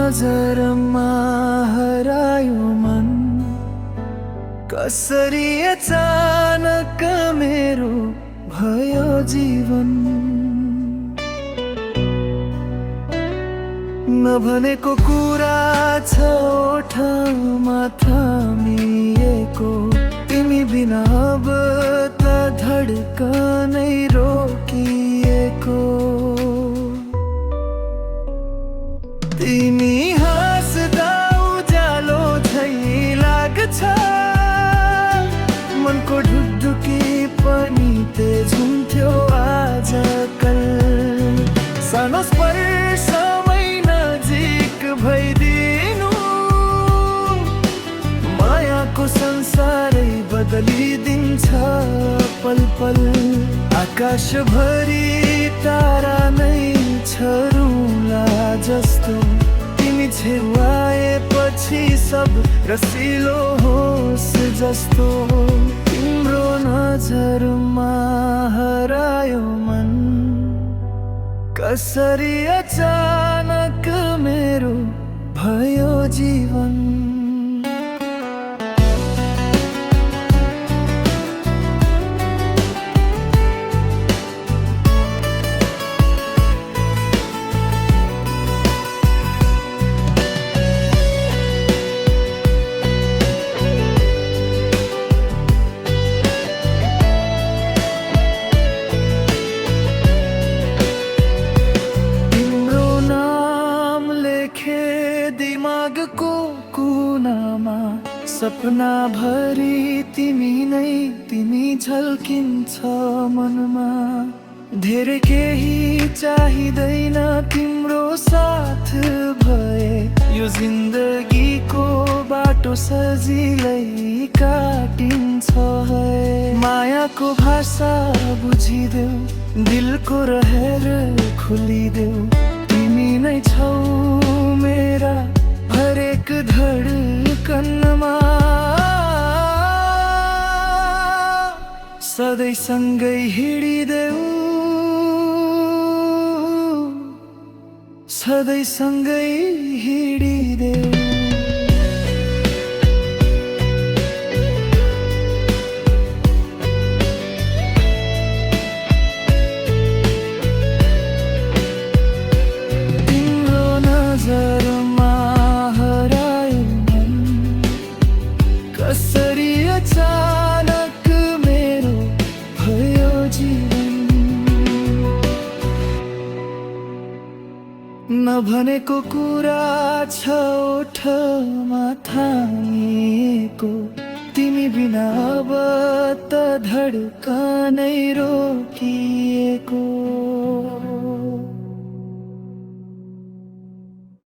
नजरमा हरायो मन, कसरी अचानक मेरो भयो जीवन। नभनेको कुरा छ ओठमा थामिएको, तिमी बिना अब त धड्कनै रोकिएको। तिमी हाँस्दा उज्यालो झै लाग्छ, मनको ढुकढुकी पनि तेज हुन्थ्यो आजकल। सानो स्पर्शमै नजिक भइदिनु, मायाको संसारै बदलिदिन्छ पल पल। आकाशभरि तारा नै छरुला जस्तो, तिमी छेउ आएपछि सब रसिलो होस् जस्तो। तिम्रो नजरमा हरायो मन, कसरी अचानक मेरो भयो जीवन। दिमागको कुनामा सपना भरि तिमी नै तिमी झल्किन्छ मनमा। धेरै केही चाहिँदैन तिम्रो साथ भए, यो जिन्दगीको बाटो सजिलै काटिन्छ है। मायाको भाषा बुझिदेऊ, दिलको रहेर खोलिदेऊ, तिमी नै छौ मेरा हरेक धडकनमा। सधैँ सँगै हिँडिदेऊ, सधैँ सँगै हिँडिदेऊ। कसरी अचानक मेरो भयो जीवन। नभनेको कुरा छ ओठमा थामिएको, तिमी बिना अब त धड्कनै रोकिएको।